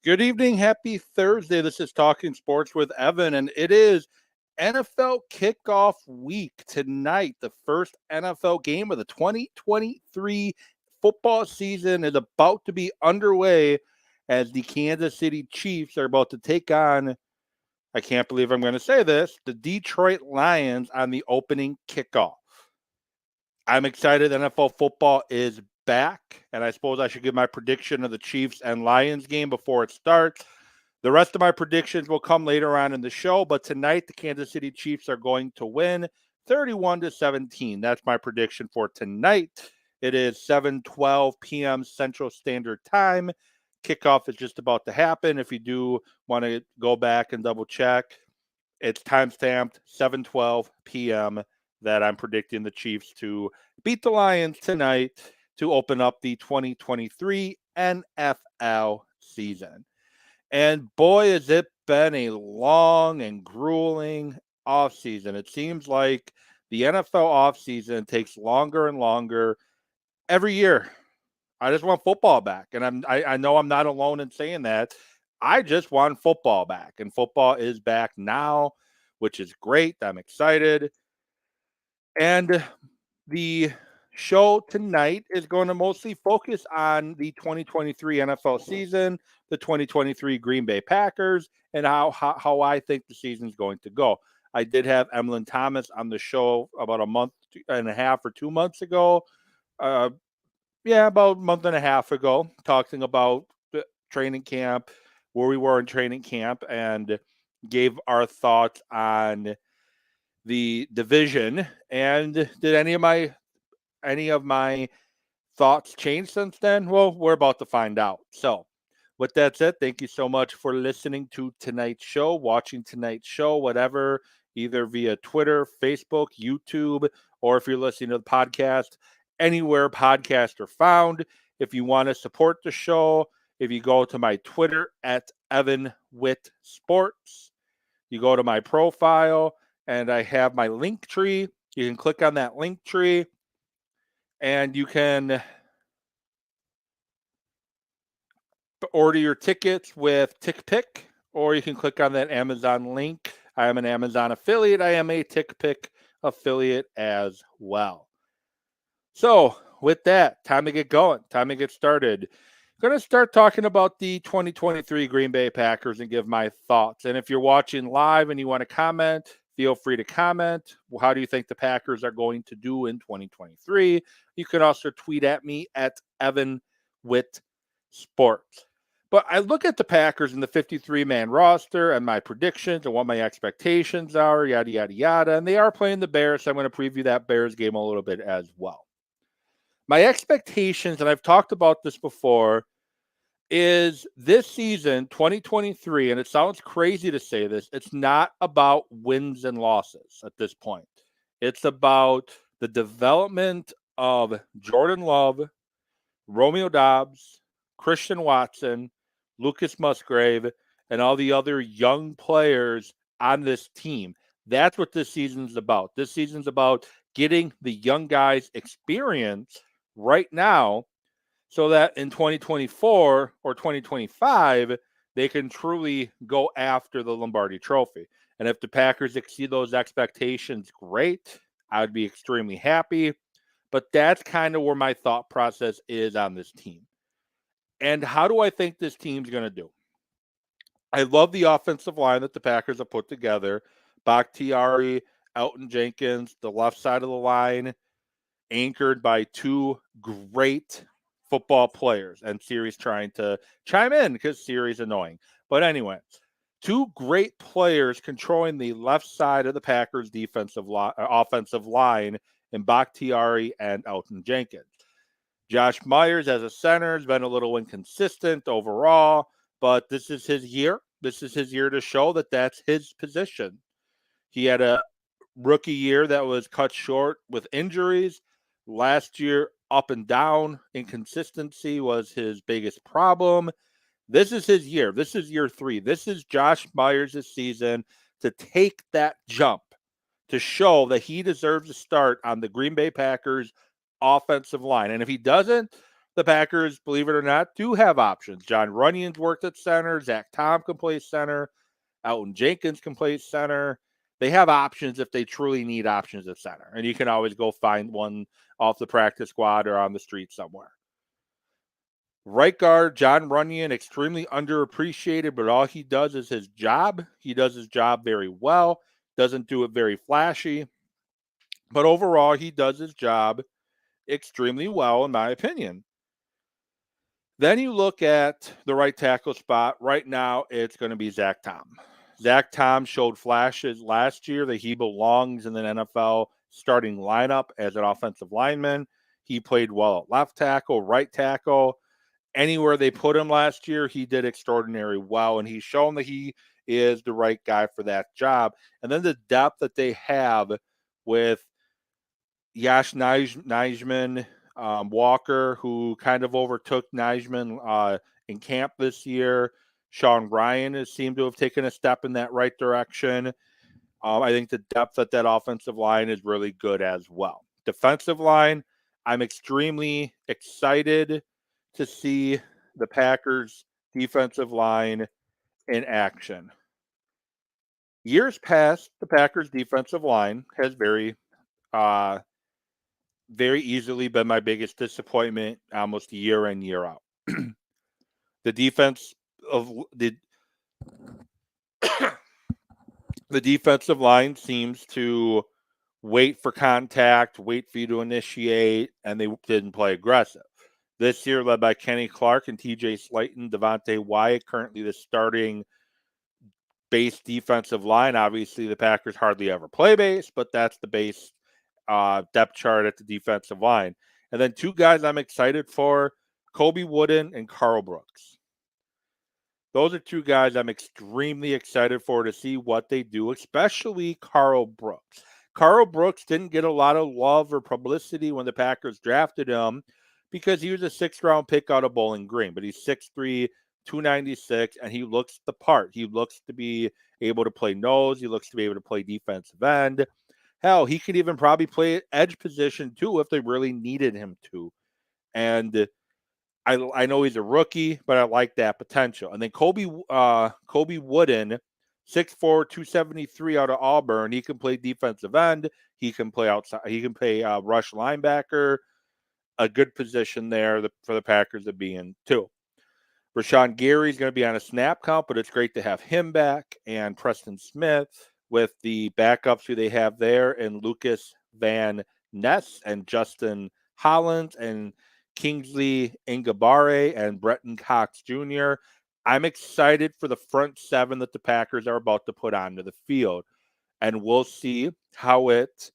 Good evening. Happy Thursday. This is Talking Sports with Evan, and it is NFL kickoff week tonight. The first NFL game of the 2023 football season is about to be underway as the Kansas City Chiefs are about to take on, I can't believe I'm going to say this, the Detroit Lions on the opening kickoff. I'm excited. NFL football is back, and I suppose I should give my prediction of the Chiefs and Lions game before it starts. The rest of my predictions will come later on in the show, but tonight the Kansas City Chiefs are going to win 31-17. That's my prediction for tonight. It is 7:12 p.m. Central Standard Time. Kickoff is just about to happen. If you do want to go back and double check, it's time-stamped 7:12 p.m. that I'm predicting the Chiefs to beat the Lions tonight to open up the 2023 NFL season. And boy, has it been a long and grueling offseason. It seems like the NFL offseason takes longer and longer every year. I just want football back. And I know I'm not alone in saying that. I just want football back. And football is back now, which is great. I'm excited. And the show tonight is going to mostly focus on the 2023 NFL season, the 2023 Green Bay Packers, and how I think the season's going to go. I did have Emlyn Thomas on the show about a month and a half or 2 months ago. About a month and a half ago, talking about the training camp, where we were in training camp, and gave our thoughts on the division. And did any of my thoughts change since then? Well, we're about to find out. So, with that said, thank you so much for listening to tonight's show, watching tonight's show, whatever, either via Twitter, Facebook, YouTube, or if you're listening to the podcast, anywhere podcasts are found. If you want to support the show, if you go to my Twitter at Evan Witt Sports, you go to my profile, and I have my link tree. You can click on that link tree, and you can order your tickets with TickPick, or you can click on that Amazon link. I am an Amazon affiliate. I am a TickPick affiliate as well. So, with that, time to get going. Time to get started. I'm going to start talking about the 2023 Green Bay Packers and give my thoughts. And if you're watching live and you want to comment, feel free to comment. Well, how do you think the Packers are going to do in 2023? You can also tweet at me at Evan Witt Sports. But I look at the Packers in the 53-man roster and my predictions and what my expectations are, yada, yada, yada. And they are playing the Bears, so I'm going to preview that Bears game a little bit as well. My expectations, and I've talked about this before, is this season, 2023, and it sounds crazy to say this, it's not about wins and losses at this point. It's about the development of Jordan Love, Romeo Doubs, Christian Watson, Lucas Musgrave, and all the other young players on this team. That's what this season's about. This season's about getting the young guys experience right now so that in 2024 or 2025, they can truly go after the Lombardi Trophy. And if the Packers exceed those expectations, great. I would be extremely happy. But that's kind of where my thought process is on this team. And how do I think this team's going to do? I love the offensive line that the Packers have put together. Bakhtiari, Elton Jenkins, the left side of the line, anchored by two great football players. And Siri's trying to chime in because Siri's annoying. But anyway, two great players controlling the left side of the Packers' offensive line in Bakhtiari and Elton Jenkins. Josh Myers as a center has been a little inconsistent overall, but this is his year. This is his year to show that that's his position. He had a rookie year that was cut short with injuries. Last year, up and down, inconsistency was his biggest problem. This is his year. This is year 3. This is Josh Myers' season to take that jump, to show that he deserves a start on the Green Bay Packers offensive line. And if he doesn't, the Packers, believe it or not, do have options. John Runyon's worked at center. Zach Tom can play center. Elton Jenkins can play center. They have options if they truly need options at center. And you can always go find one off the practice squad or on the street somewhere. Right guard, John Runyon, extremely underappreciated, but all he does is his job. He does his job very well, doesn't do it very flashy. But overall, he does his job extremely well, in my opinion. Then you look at the right tackle spot. Right now, it's going to be Zach Tom. Zach Tom showed flashes last year that he belongs in the NFL starting lineup as an offensive lineman. He played well at left tackle, right tackle. Anywhere they put him last year, he did extraordinarily well, and he's shown that he is the right guy for that job. And then the depth that they have with Yash Nijman, Walker, who kind of overtook Nijman in camp this year. Sean Ryan has seemed to have taken a step in that right direction. I think the depth at that offensive line is really good as well. Defensive line, I'm extremely excited to see the Packers defensive line in action. Years past, the Packers defensive line has very easily been my biggest disappointment almost year in, year out. The defense of the the defensive line seems to wait for contact, wait for you to initiate, and they didn't play aggressive. This year, led by Kenny Clark and TJ Slayton, Devontae Wyatt, currently the starting base defensive line. Obviously, the Packers hardly ever play base, but that's the base depth chart at the defensive line. And then two guys I'm excited for, Kobe Wooden and Carl Brooks. Those are two guys I'm extremely excited for to see what they do, especially Carl Brooks. Carl Brooks didn't get a lot of love or publicity when the Packers drafted him because he was a sixth-round pick out of Bowling Green, but he's 6'3", 296, and he looks the part. He looks to be able to play nose. He looks to be able to play defensive end. Hell, he could even probably play edge position too if they really needed him to. And I know he's a rookie, but I like that potential. And then Kobe Wooden, 6'4", 273 out of Auburn. He can play defensive end. He can play outside. He can play rush linebacker. A good position there for the Packers to be in too. Rashawn Gary is going to be on a snap count, but it's great to have him back. And Preston Smith with the backups who they have there, and Lucas Van Ness and Justin Hollins and Kingsley Ngabare and Bretton Cox Jr. I'm excited for the front seven that the Packers are about to put onto the field. And we'll see how it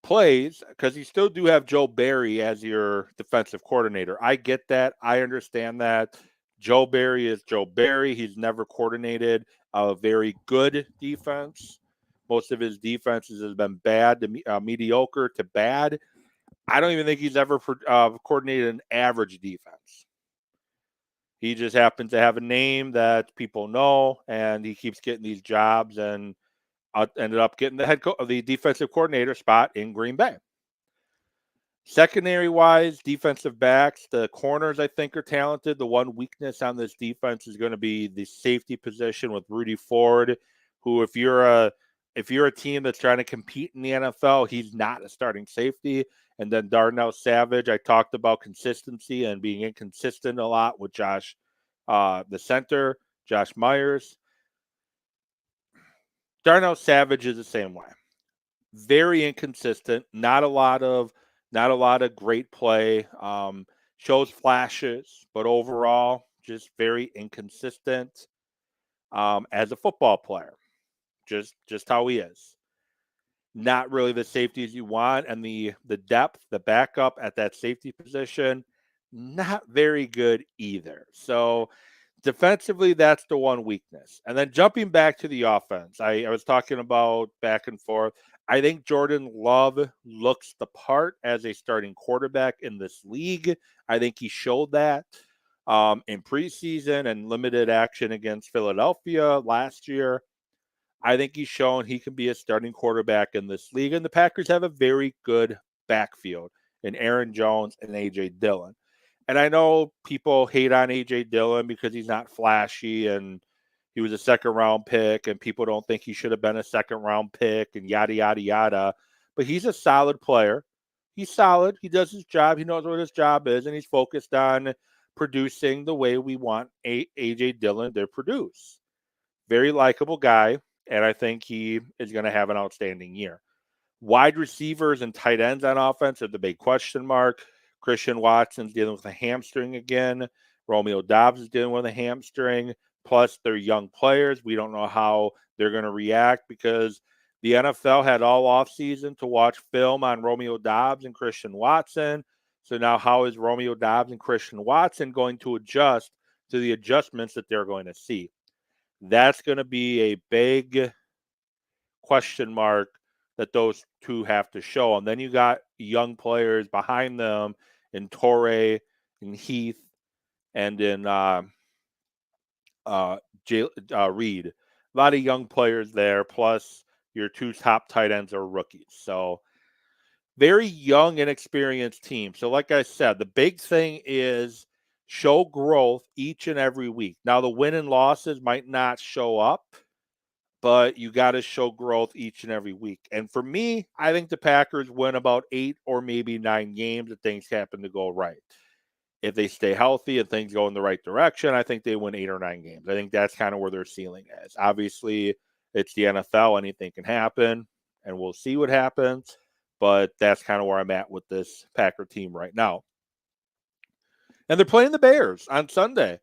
plays, because you still do have Joe Barry as your defensive coordinator. I get that. I understand that. Joe Barry is Joe Barry. He's never coordinated a very good defense. Most of his defenses has been bad to mediocre to bad. I don't even think he's ever coordinated an average defense. He just happens to have a name that people know, and he keeps getting these jobs and ended up getting the defensive coordinator spot in Green Bay. Secondary-wise, defensive backs, the corners I think are talented. The one weakness on this defense is going to be the safety position with Rudy Ford, who if you're a team that's trying to compete in the NFL, he's not a starting safety. And then Darnell Savage, I talked about consistency and being inconsistent a lot with Josh, the center, Josh Myers. Darnell Savage is the same way. Very inconsistent, not a lot of great play. Shows flashes, but overall just very inconsistent as a football player. Just how he is. Not really the safeties you want, and the depth, the backup at that safety position, not very good either. So defensively, that's the one weakness. And then jumping back to the offense, I was talking about back and forth. I think Jordan Love looks the part as a starting quarterback in this league. I think he showed that in preseason and limited action against Philadelphia last year. I think he's shown he can be a starting quarterback in this league. And the Packers have a very good backfield in Aaron Jones and A.J. Dillon. And I know people hate on A.J. Dillon because he's not flashy and he was a second round pick and people don't think he should have been a second round pick and yada, yada, yada. But he's a solid player. He's solid. He does his job. He knows what his job is, and he's focused on producing the way we want A.J. Dillon to produce. Very likable guy, and I think he is going to have an outstanding year. Wide receivers and tight ends on offense are the big question mark. Christian Watson's dealing with a hamstring again. Romeo Doubs is dealing with a hamstring. Plus, they're young players. We don't know how they're going to react because the NFL had all offseason to watch film on Romeo Doubs and Christian Watson. So now how is Romeo Doubs and Christian Watson going to adjust to the adjustments that they're going to see? That's going to be a big question mark that those two have to show. And then you got young players behind them in Torrey, in Heath, and in Reed. A lot of young players there, plus your two top tight ends are rookies. So very young, inexperienced team. So like I said, the big thing is show growth each and every week. Now, the win and losses might not show up, but you got to show growth each and every week. And for me, I think the Packers win about 8 or maybe 9 games if things happen to go right. If they stay healthy and things go in the right direction, I think they win 8 or 9 games. I think that's kind of where their ceiling is. Obviously, it's the NFL. Anything can happen, and we'll see what happens. But that's kind of where I'm at with this Packer team right now. And they're playing the Bears on Sunday.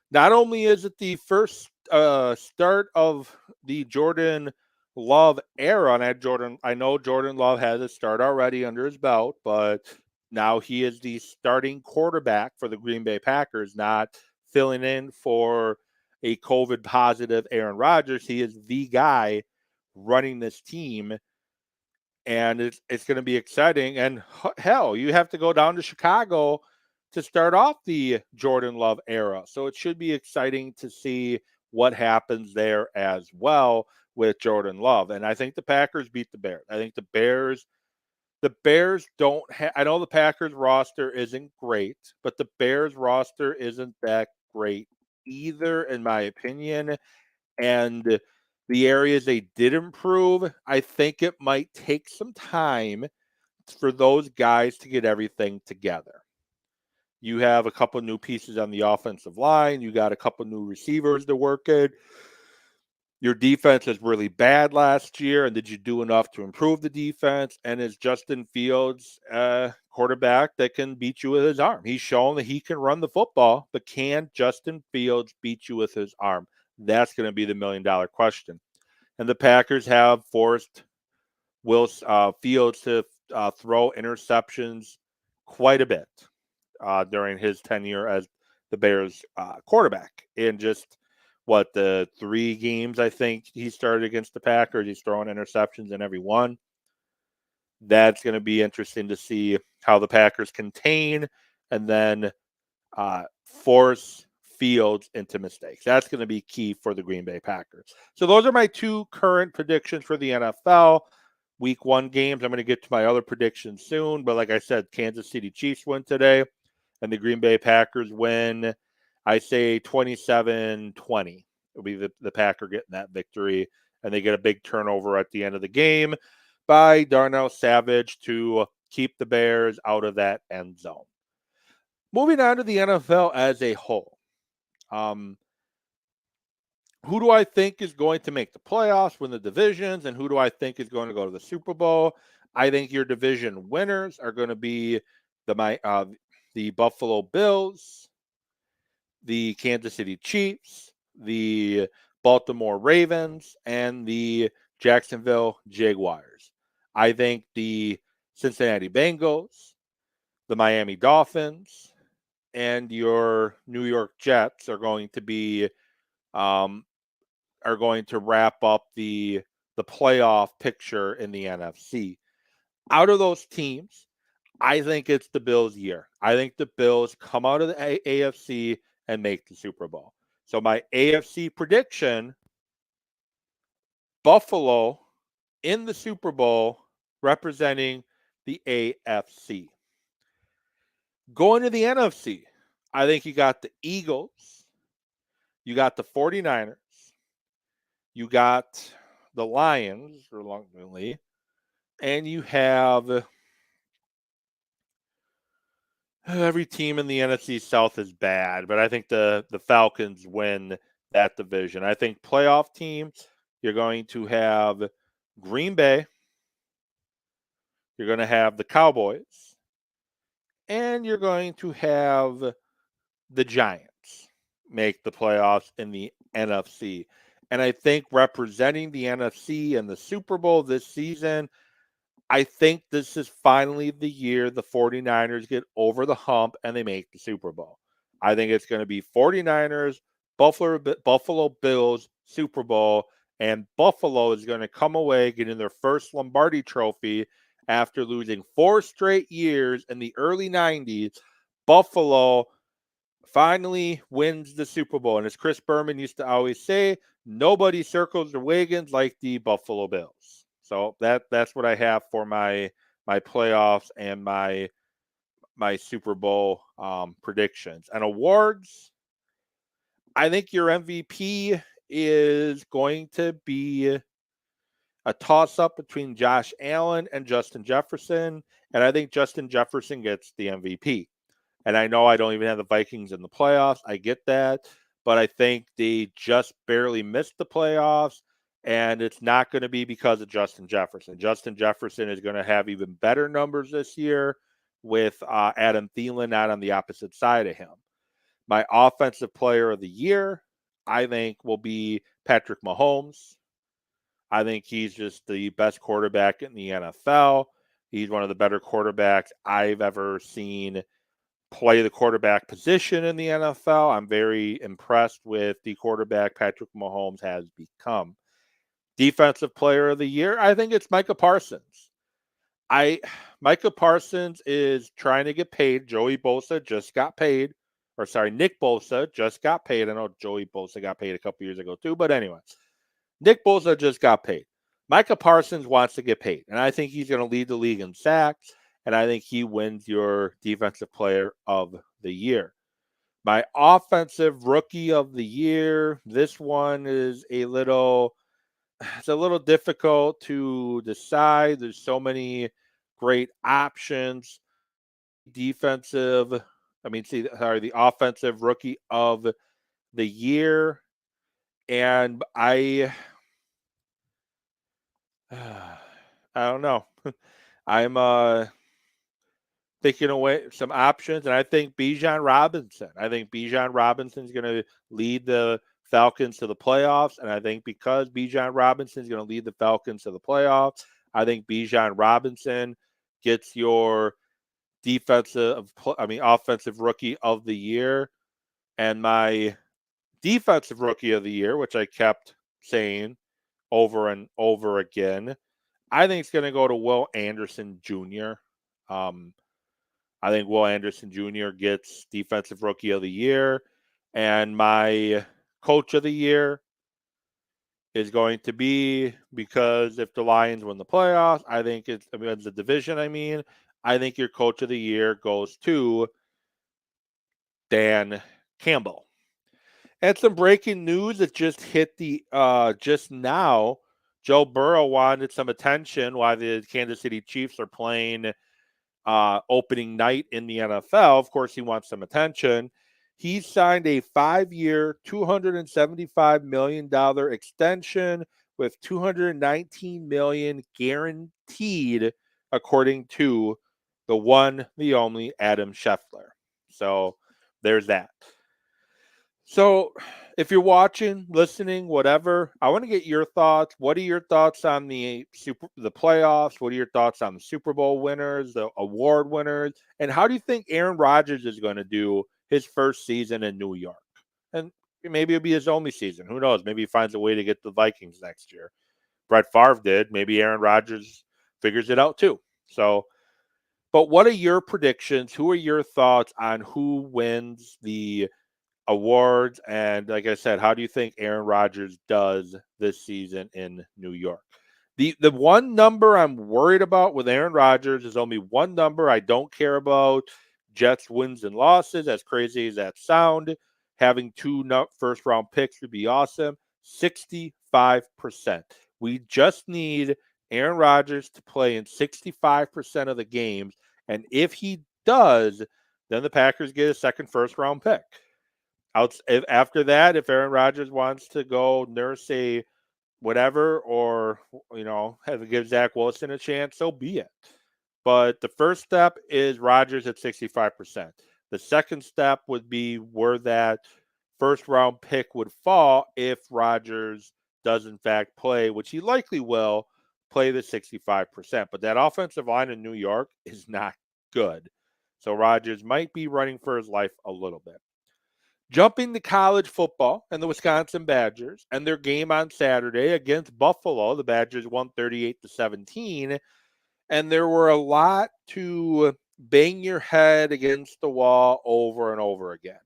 Not only is it the first start of the Jordan Love era, and I know Jordan Love has a start already under his belt, but now he is the starting quarterback for the Green Bay Packers, not filling in for a COVID positive Aaron Rodgers. He is the guy running this team, and it's going to be exciting. And hell, you have to go down to Chicago to start off the Jordan Love era. So it should be exciting to see what happens there as well with Jordan Love. And I think the Packers beat the Bears. I think the Bears don't have, I know the Packers roster isn't great, but the Bears roster isn't that great either, in my opinion. And the areas they did improve, I think it might take some time for those guys to get everything together. You have a couple new pieces on the offensive line. You got a couple new receivers to work in. Your defense is really bad last year, and did you do enough to improve the defense? And is Justin Fields a quarterback that can beat you with his arm? He's shown that he can run the football, but can Justin Fields beat you with his arm? That's going to be the $1 million question. And the Packers have forced Fields to throw interceptions quite a bit during his tenure as the Bears quarterback. In just the 3 games I think he started against the Packers, he's throwing interceptions in every one. That's going to be interesting to see how the Packers contain and then force Fields into mistakes. That's going to be key for the Green Bay Packers. So those are my 2 current predictions for the NFL. Week 1 games. I'm going to get to my other predictions soon. But like I said, Kansas City Chiefs win today, and the Green Bay Packers win, I say 27-20. It'll be the Packer getting that victory, and they get a big turnover at the end of the game by Darnell Savage to keep the Bears out of that end zone. Moving on to the NFL as a whole. Who do I think is going to make the playoffs, win the divisions, and who do I think is going to go to the Super Bowl? I think your division winners are going to be the Buffalo Bills, the Kansas City Chiefs, the Baltimore Ravens, and the Jacksonville Jaguars. I think the Cincinnati Bengals, the Miami Dolphins, and your New York Jets are going to wrap up the playoff picture in the NFC. Out of those teams, I think it's the Bills' year. I think the Bills come out of the AFC and make the Super Bowl. So my AFC prediction, Buffalo in the Super Bowl representing the AFC. Going to the NFC, I think you got the Eagles, you got the 49ers, you got the Lions, reluctantly, and you have every team in the NFC South is bad, but I think the Falcons win that division. I think playoff teams, you're going to have Green Bay, you're going to have the Cowboys, and you're going to have the Giants make the playoffs in the NFC. And I think representing the NFC in the Super Bowl this season, I think this is finally the year the 49ers get over the hump and they make the Super Bowl. I think it's going to be 49ers, Buffalo Bills, Super Bowl, and Buffalo is going to come away getting their first Lombardi trophy after losing 4 straight years in the early 90s. Buffalo finally wins the Super Bowl. And as Chris Berman used to always say, nobody circles the wagons like the Buffalo Bills. So that's what I have for my playoffs and my Super Bowl predictions. And awards, I think your MVP is going to be a toss-up between Josh Allen and Justin Jefferson. And I think Justin Jefferson gets the MVP. And I know I don't even have the Vikings in the playoffs. I get that. But I think they just barely missed the playoffs. And it's not going to be because of Justin Jefferson. Justin Jefferson is going to have even better numbers this year with Adam Thielen not on the opposite side of him. My offensive player of the year, I think, will be Patrick Mahomes. I think he's just the best quarterback in the NFL. He's one of the better quarterbacks I've ever seen play the quarterback position in the NFL. I'm very impressed with the quarterback Patrick Mahomes has become. Defensive player of the year, I think it's Micah Parsons. Micah Parsons is trying to get paid. Joey Bosa just got paid. Or sorry, Nick Bosa just got paid. I know Joey Bosa got paid a couple years ago too, but anyway. Nick Bosa just got paid. Micah Parsons wants to get paid, and I think he's going to lead the league in sacks, and I think he wins your defensive player of the year. My offensive rookie of the year, this one is it's a little difficult to decide. There's so many great options. The offensive rookie of the year, and I don't know. I'm thinking away some options, and I think Bijan Robinson. I think Bijan Robinson is going to lead the Falcons to the playoffs, and I think because Bijan Robinson is going to lead the Falcons to the playoffs, I think Bijan Robinson gets your offensive rookie of the year, and my defensive rookie of the year, which I kept saying over and over again, I think it's going to go to Will Anderson Jr. I think Will Anderson Jr. gets defensive rookie of the year. And my coach of the year is going to be, because if the Lions win the playoffs, it's the division. I think your coach of the year goes to Dan Campbell. And some breaking news that just hit just now. Joe Burrow wanted some attention while the Kansas City Chiefs are playing opening night in the NFL. Of course, he wants some attention. He signed a 5-year, $275 million extension with $219 million guaranteed, according to the one, the only Adam Scheffler. So there's that. So if you're watching, listening, whatever, I want to get your thoughts. What are your thoughts on the playoffs? What are your thoughts on the Super Bowl winners, the award winners? And how do you think Aaron Rodgers is going to do his first season in New York? And maybe it'll be his only season. Who knows? Maybe he finds a way to get the Vikings next year. Brett Favre did. Maybe Aaron Rodgers figures it out too. So, but what are your predictions? Who are your thoughts on who wins the awards? And like I said, how do you think Aaron Rodgers does this season in New York? The one number I'm worried about with Aaron Rodgers is only one number I don't care about. Jets wins and losses, as crazy as that sound, having two first round picks would be awesome. 65%. We just need Aaron Rodgers to play in 65% of the games. And if he does, then the Packers get a second first round pick. After that, if Aaron Rodgers wants to go nurse a whatever, or have to give Zach Wilson a chance, so be it. But the first step is Rodgers at 65%. The second step would be where that first round pick would fall if Rodgers does in fact play, which he likely will play the 65%. But that offensive line in New York is not good. So Rodgers might be running for his life a little bit. Jumping to college football and the Wisconsin Badgers and their game on Saturday against Buffalo, the Badgers won 38-17, and there were a lot to bang your head against the wall over and over again.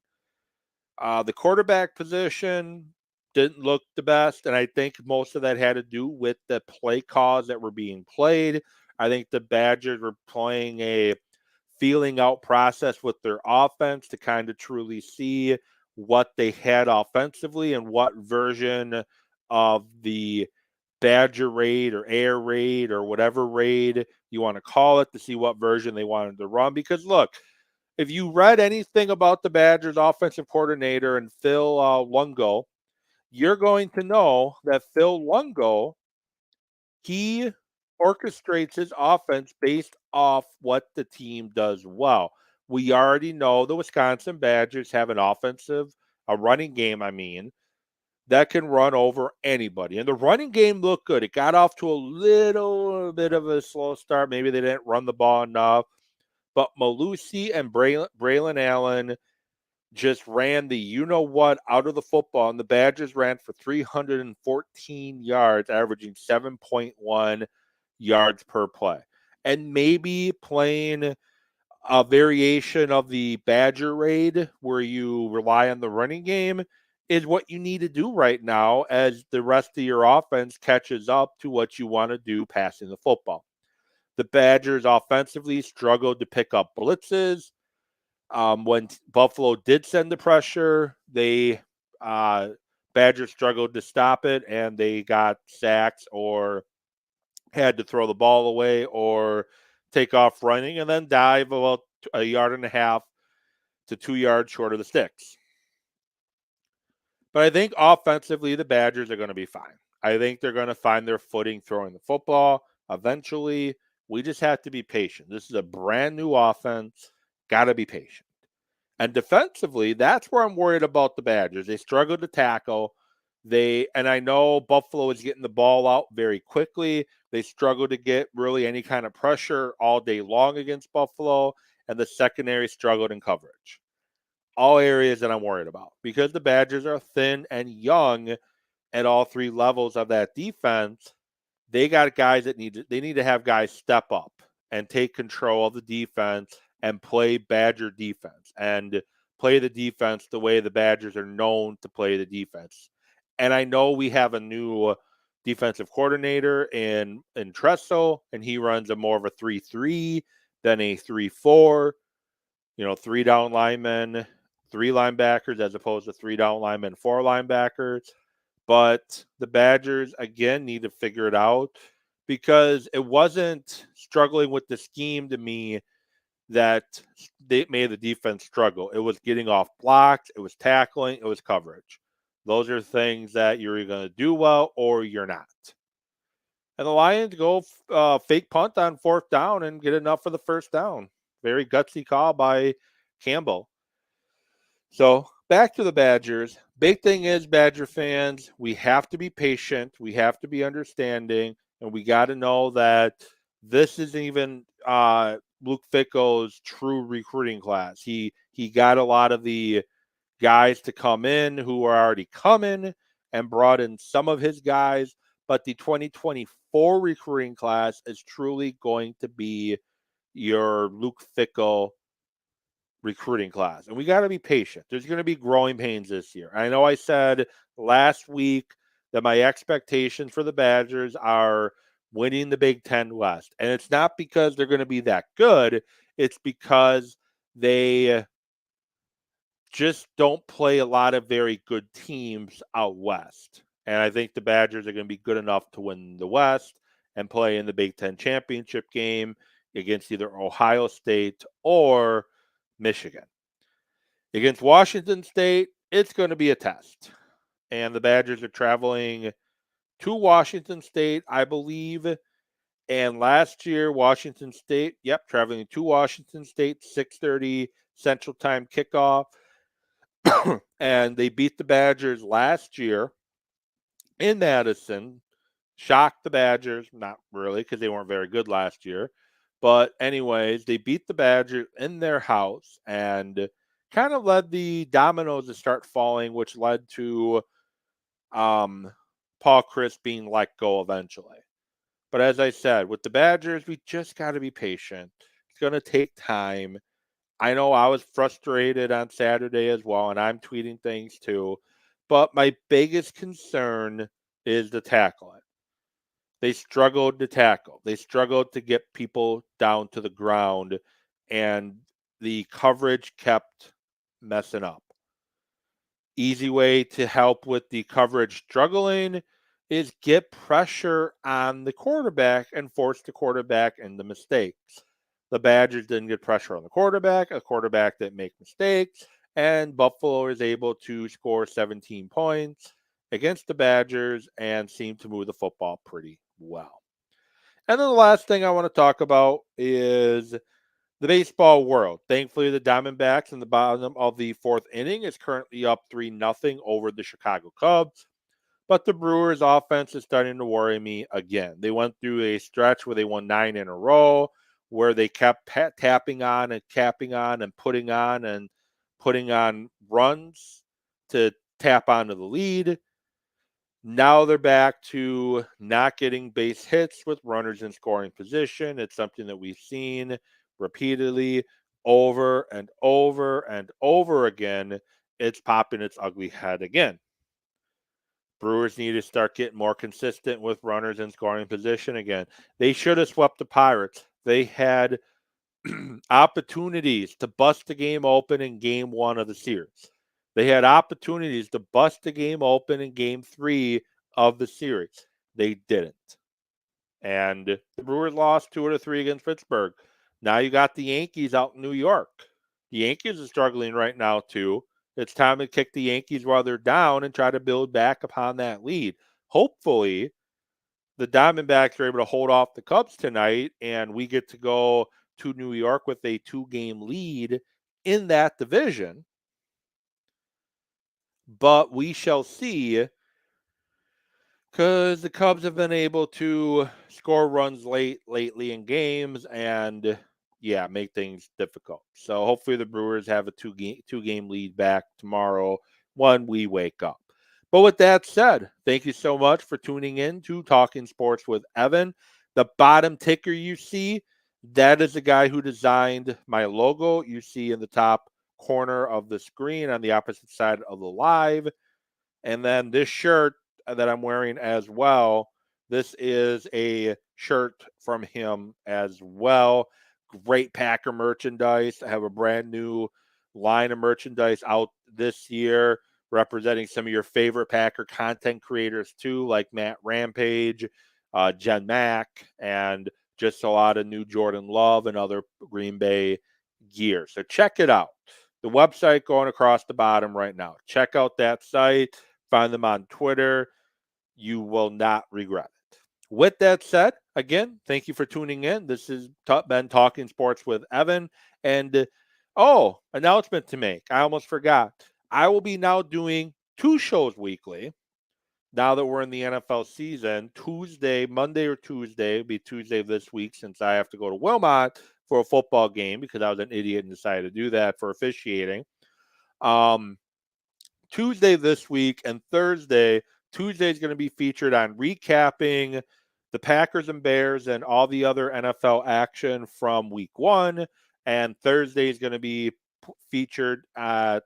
The quarterback position didn't look the best, and I think most of that had to do with the play calls that were being played. I think the Badgers were playing a feeling out process with their offense to kind of truly see what they had offensively and what version of the Badger raid or air raid or whatever raid you want to call it, to see what version they wanted to run. Because look, if you read anything about the Badgers offensive coordinator and Phil Lungo, you're going to know that Phil Lungo, he orchestrates his offense based off what the team does well. We already know the Wisconsin Badgers have a running game, that can run over anybody. And the running game looked good. It got off to a little bit of a slow start. Maybe they didn't run the ball enough. But Malusi and Braylon Allen just ran the you-know-what out of the football, and the Badgers ran for 314 yards, averaging 7.1 yards per play. And maybe playing a variation of the Badger raid where you rely on the running game is what you need to do right now as the rest of your offense catches up to what you want to do passing the football. The Badgers offensively struggled to pick up blitzes. When Buffalo did send the pressure, Badgers struggled to stop it, and they got sacks or had to throw the ball away or take off running and then dive about a yard and a half to 2 yards short of the sticks. But I think offensively, the Badgers are going to be fine. I think they're going to find their footing throwing the football eventually. We just have to be patient. This is a brand new offense. Got to be patient. And defensively, that's where I'm worried about the Badgers. They struggle to tackle. And I know Buffalo is getting the ball out very quickly. They struggle to get really any kind of pressure all day long against Buffalo, and the secondary struggled in coverage. All areas that I'm worried about because the Badgers are thin and young at all three levels of that defense. They got guys that need to have guys step up and take control of the defense and play Badger defense and play the defense the way the Badgers are known to play the defense. And I know we have a new defensive coordinator in Tressel, and he runs a more of a 3-3 than a 3-4. 3 down linemen, 3 linebackers, as opposed to 3 down linemen, 4 linebackers. But the Badgers, again, need to figure it out because it wasn't struggling with the scheme to me that they made the defense struggle. It was getting off blocks, it was tackling, it was coverage. Those are things that you're going to do well or you're not. And the Lions go fake punt on 4th down and get enough for the first down. Very gutsy call by Campbell. So back to the Badgers. Big thing is, Badger fans, we have to be patient. We have to be understanding. And we got to know that this isn't even Luke Fickell's true recruiting class. He got a lot of the guys to come in who are already coming and brought in some of his guys. But the 2024 recruiting class is truly going to be your Luke Fickell recruiting class. And we got to be patient. There's going to be growing pains this year. I know I said last week that my expectations for the Badgers are winning the Big Ten West. And it's not because they're going to be that good. It's because they just don't play a lot of very good teams out west. And I think the Badgers are going to be good enough to win the West and play in the Big Ten championship game against either Ohio State or Michigan. Against Washington State, it's going to be a test. And the Badgers are traveling to Washington State, I believe. And last year, Washington State, traveling to Washington State, 6:30 Central Time kickoff. And they beat the Badgers last year in Madison, shocked the Badgers, not really because they weren't very good last year. But, anyways, they beat the Badgers in their house and kind of led the dominoes to start falling, which led to Paul Chryst being let go eventually. But as I said, with the Badgers, we just got to be patient. It's going to take time. I know I was frustrated on Saturday as well, and I'm tweeting things too. But my biggest concern is the tackling. They struggled to tackle. They struggled to get people down to the ground, and the coverage kept messing up. Easy way to help with the coverage struggling is get pressure on the quarterback and force the quarterback into mistakes. The Badgers didn't get pressure on the quarterback, a quarterback that make mistakes, and Buffalo is able to score 17 points against the Badgers and seem to move the football pretty well. And then the last thing I want to talk about is the baseball world. Thankfully, the Diamondbacks in the bottom of the fourth inning is currently up 3-0 over the Chicago Cubs. But the Brewers' offense is starting to worry me again. They went through a stretch where they won 9 in a row, where they kept tapping on and capping on and putting on runs to tap onto the lead. Now they're back to not getting base hits with runners in scoring position. It's something that we've seen repeatedly over and over and over again. It's popping its ugly head again. Brewers need to start getting more consistent with runners in scoring position again. They should have swept the Pirates. They had opportunities to bust the game open in game 1 of the series. They had opportunities to bust the game open in game 3 of the series. They didn't. And the Brewers lost 2 out of 3 against Pittsburgh. Now you got the Yankees out in New York. The Yankees are struggling right now, too. It's time to kick the Yankees while they're down and try to build back upon that lead. Hopefully, the Diamondbacks are able to hold off the Cubs tonight, and we get to go to New York with a 2-game lead in that division. But we shall see, because the Cubs have been able to score runs lately in games and make things difficult. So hopefully the Brewers have a two-game lead back tomorrow when we wake up. But with that said, thank you so much for tuning in to Talking Sports with Evan. The bottom ticker you see, that is the guy who designed my logo. You see in the top corner of the screen on the opposite side of the live. And then this shirt that I'm wearing as well, this is a shirt from him as well. Great Packer merchandise. I have a brand new line of merchandise out this year representing some of your favorite Packer content creators too, like Matt Rampage, Jen Mack, and just a lot of new Jordan Love and other Green Bay gear. So check it out. The website going across the bottom right now. Check out that site. Find them on Twitter. You will not regret it. With that said, again, thank you for tuning in. This has been Talking Sports with Evan. And, announcement to make. I almost forgot. I will be now doing 2 shows weekly. Now that we're in the NFL season, Monday or Tuesday, it'll be Tuesday this week since I have to go to Wilmot for a football game because I was an idiot and decided to do that for officiating. Tuesday this week and Thursday. Tuesday is going to be featured on recapping the Packers and Bears and all the other NFL action from week 1. And Thursday is going to be featured at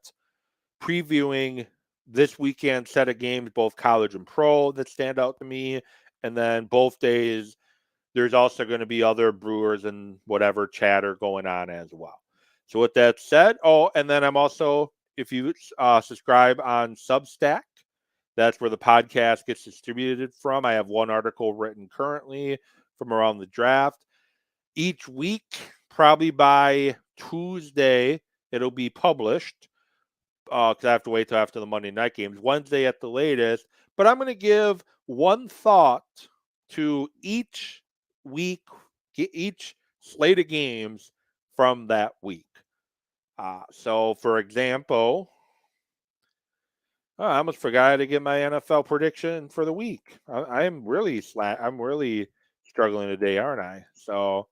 previewing this weekend set of games, both college and pro, that stand out to me. And then both days, there's also going to be other Brewers and whatever chatter going on as well. So with that said, and then I'm also, if you subscribe on Substack, that's where the podcast gets distributed from. I have one article written currently from around the draft. Each week, probably by Tuesday, it'll be published because I have to wait till after the Monday night games, Wednesday at the latest. But I'm going to give one thought to each week, each slate of games from that week. So, for example, I almost forgot to get my NFL prediction for the week. I'm really I'm really struggling today, aren't I? So,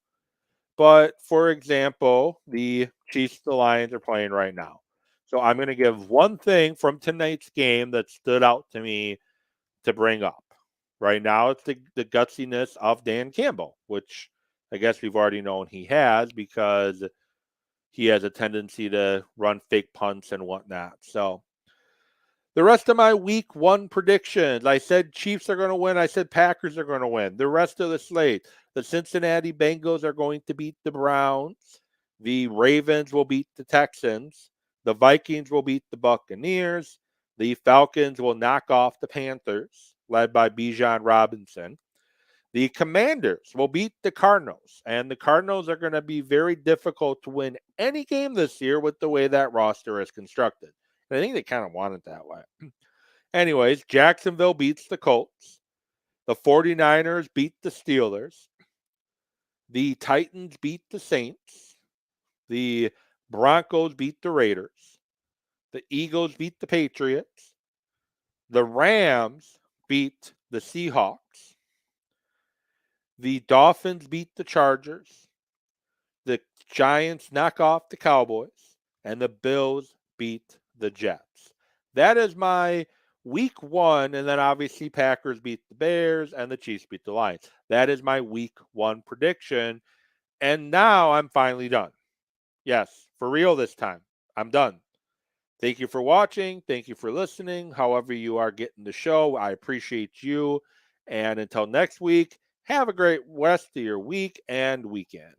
but for example, the Chiefs, the Lions are playing right now. So I'm going to give one thing from tonight's game that stood out to me to bring up. Right now, it's the gutsiness of Dan Campbell, which I guess we've already known he has because he has a tendency to run fake punts and whatnot. So the rest of my week one predictions, I said Chiefs are going to win. I said Packers are going to win. The rest of the slate, the Cincinnati Bengals are going to beat the Browns. The Ravens will beat the Texans. The Vikings will beat the Buccaneers. The Falcons will knock off the Panthers, led by Bijan Robinson. The Commanders will beat the Cardinals, and the Cardinals are going to be very difficult to win any game this year with the way that roster is constructed. And I think they kind of want it that way. Anyways, Jacksonville beats the Colts. The 49ers beat the Steelers. The Titans beat the Saints. The Broncos beat the Raiders. The Eagles beat the Patriots. The Rams beat the Seahawks. The Dolphins beat the Chargers. The Giants knock off the Cowboys. And the Bills beat the Jets. That is my week one. And then obviously Packers beat the Bears and the Chiefs beat the Lions. That is my week one prediction. And now I'm finally done. Yes, for real this time. I'm done. Thank you for watching. Thank you for listening. However, you are getting the show, I appreciate you. And until next week, have a great rest of your week and weekend.